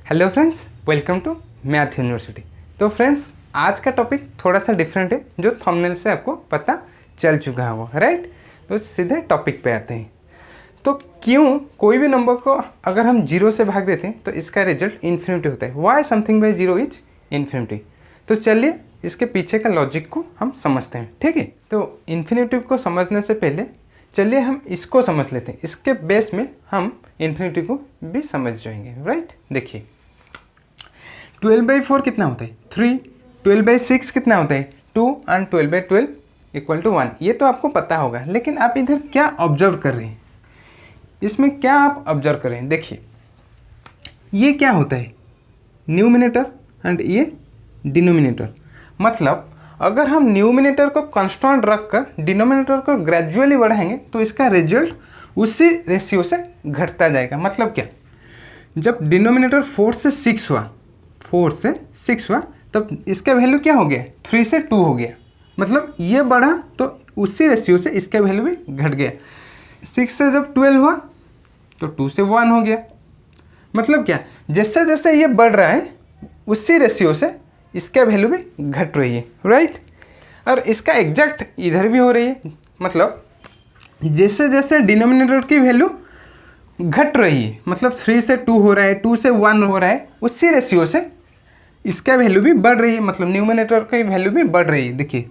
Hello friends, welcome to math university. तो friends, आज का टॉपिक थोड़ा सा डिफरेंट है, जो थंबनेल से आपको पता चल चुका होगा, राइट। तो सीधे टॉपिक पे आते हैं। तो क्यों कोई भी नंबर को अगर हम जीरो से भाग देते हैं तो इसका रिजल्ट इन्फिनिटी होता है। Y something by zero is infinity. तो चलिए इसके पीछे का लॉजिक को हम समझते हैं, ठीक है। तो इन्फिनिटी को समझने से पहले चलिए हम इसको समझ लेते हैं। इसके बेस में हम इन्फिनिटी को भी समझ जाएंगे, राइट। देखिए 12/4 कितना होता है 3, 12/6 कितना होता है 2 एंड 12/12 इक्वल टू 1। ये तो आपको पता होगा, लेकिन आप इधर क्या ऑब्जर्व कर रहे हैं, इसमें क्या आप ऑब्जर्व कर रहे हैं। देखिए ये क्या होता है न्यूमिनेटर एंड ये डिनोमिनेटर। मतलब अगर हम न्यूमिनेटर को कांस्टेंट रखकर डिनोमिनेटर को ग्रेजुअली बढ़ाएंगे तो इसका रिजल्ट उसी रेशियो से घटता जाएगा। मतलब क्या, जब डिनोमिनेटर 4 से 6 हुआ तब इसका वैल्यू क्या हो गया 3 से 2 हो गया। मतलब ये बढ़ा तो उसी रेशियो से इसका वैल्यू भी घट गया। 6 से जब 12 हुआ तो 2 से 1 हो गया। मतलब क्या, जैसे जैसे ये बढ़ रहा है उसी रेशियो से इसका वैल्यू भी घट रही है, राइट। और इसका एग्जैक्ट इधर भी हो रही है। मतलब जैसे जैसे डिनोमिनेटर की वैल्यू घट रही है, मतलब 3 से 2 हो रहा है, 2 से 1 हो रहा है, उसी रेशियो से इसका वैल्यू भी बढ़ रही है। मतलब न्यूमिनेटर की वैल्यू भी बढ़ रही है। देखिए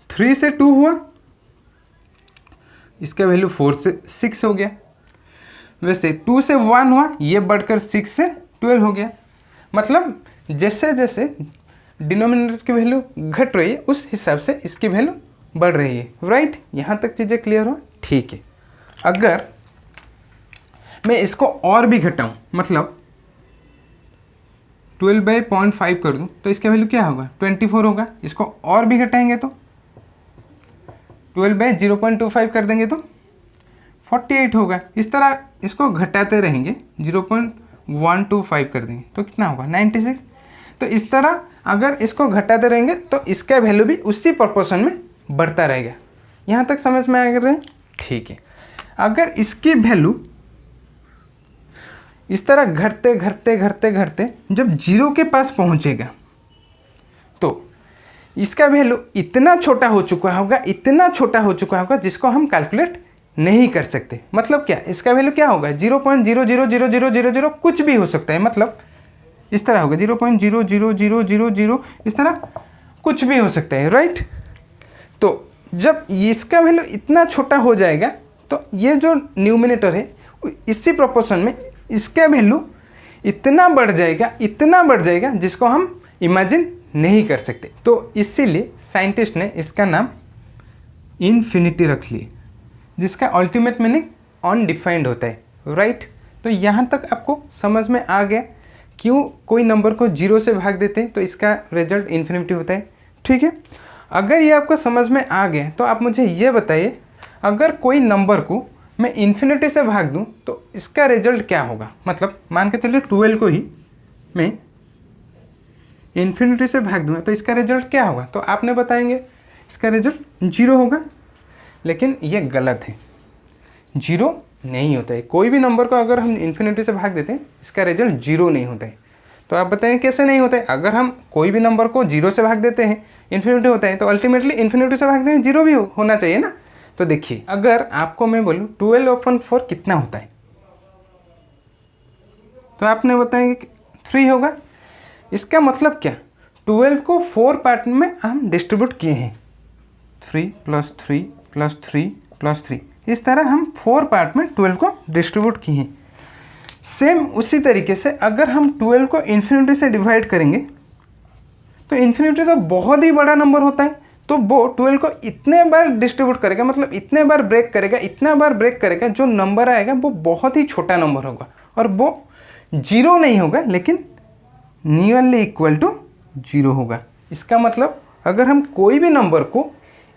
3 से 2 हुआ, इसका वैल्यू 4 से 6 हो गया। वैसे 2 से 1 हुआ, ये बढ़कर 6 से 12 हो गया। मतलब जैसे जैसे डिनोमिनेटर की वैल्यू घट रही है उस हिसाब से इसकी वैल्यू बढ़ रही है, राइट। यहाँ तक चीज़ें क्लियर हो, ठीक है। अगर मैं इसको और भी घटाऊँ, मतलब 12/0.5 कर दूँ तो इसका वैल्यू क्या होगा 24 होगा। इसको और भी घटाएंगे तो 12/0.25 कर देंगे तो 48 होगा। इस तरह इसको घटाते रहेंगे, 0.125 कर देंगे तो कितना होगा 96। तो इस तरह अगर इसको घटाते रहेंगे तो इसका वैल्यू भी उसी प्रोपोर्शन में बढ़ता रहेगा। यहाँ तक समझ में आ गया, ठीक है। अगर इसकी वैल्यू इस तरह घटते घटते घटते घटते जब जीरो के पास पहुँचेगा तो इसका वैल्यू इतना छोटा हो चुका होगा जिसको हम कैलकुलेट नहीं कर सकते। मतलब क्या, इसका वैल्यू क्या होगा 0.000000 कुछ भी हो सकता है। मतलब इस तरह होगा 0.00000, इस तरह कुछ भी हो सकता है, राइट। तो जब इसका वैल्यू इतना छोटा हो जाएगा तो ये जो न्यूमिनेटर है इसी प्रोपोर्शन में इसका वैल्यू इतना बढ़ जाएगा जिसको हम इमेजिन नहीं कर सकते। तो इसीलिए साइंटिस्ट ने इसका नाम इन्फिनिटी रख लिया, जिसका अल्टीमेट मीनिंग अनडिफाइंड होता है, राइट। तो यहाँ तक आपको समझ में आ गया क्यों कोई नंबर को जीरो से भाग देते हैं तो इसका रिजल्ट इन्फिनिटी होता है, ठीक है। अगर ये आपको समझ में आ गया तो आप मुझे ये बताइए, अगर कोई नंबर को मैं इन्फिनिटी से भाग दूं तो इसका रिजल्ट क्या होगा। मतलब मान के चलिए 12 को ही मैं इन्फिनिटी से भाग दूंगा तो इसका रिजल्ट क्या होगा। तो आपने बताएंगे इसका रिजल्ट 0 होगा, लेकिन ये गलत है। 0 नहीं होता है। कोई भी नंबर को अगर हम इन्फिनिटी से भाग देते हैं इसका रिजल्ट 0 नहीं होता है। तो आप बताएं कैसे नहीं होता है। अगर हम कोई भी नंबर को 0 से भाग देते हैं इन्फिनिटी होता है, तो अल्टीमेटली इन्फिनिटी से भागते हैं 0 भी होना चाहिए ना। तो देखिए अगर आपको मैं बोलूँ 12/4 कितना होता है तो आपने बताएंगे 3 होगा। इसका मतलब क्या, 12 को 4 पार्ट में हम डिस्ट्रीब्यूट किए हैं, 3 + 3 + 3 + 3, इस तरह हम 4 पार्ट में 12 को डिस्ट्रीब्यूट किए हैं। सेम उसी तरीके से अगर हम 12 को इन्फिनिटी से डिवाइड करेंगे तो इन्फिनिटी तो बहुत ही बड़ा नंबर होता है, तो वो 12 को इतने बार डिस्ट्रीब्यूट करेगा, मतलब इतने बार ब्रेक करेगा, जो नंबर आएगा वो बहुत ही छोटा नंबर होगा और वो 0 नहीं होगा, लेकिन नियरली इक्वल टू 0 होगा। इसका मतलब अगर हम कोई भी नंबर को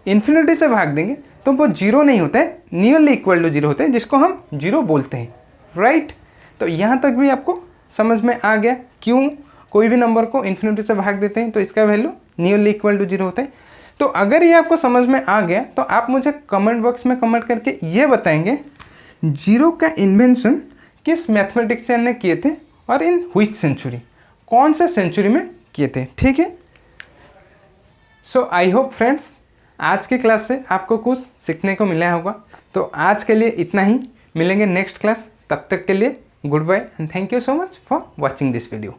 इन्फिनिटी से भाग देंगे तो वो 0 नहीं होता है, नियरली इक्वल टू 0 होता है, जिसको हम 0 बोलते हैं, राइट। तो यहाँ तक भी आपको समझ में आ गया क्यों कोई भी नंबर को इन्फिनिटी से भाग देते हैं तो इसका वैल्यू नियरली इक्वल टू 0 होता है। तो अगर ये आपको समझ में आ गया तो आप मुझे कमेंट बॉक्स में कमेंट करके ये बताएंगे 0 का इन्वेंशन किस मैथमेटिशियन ने किए थे और इन व्हिच सेंचुरी, कौन से सेंचुरी में किए थे। ठीक है, सो आई होप फ्रेंड्स आज की क्लास से आपको कुछ सीखने को मिला होगा। तो आज के लिए इतना ही, मिलेंगे नेक्स्ट क्लास, तब तक के लिए good bye and thank you so much for watching this video.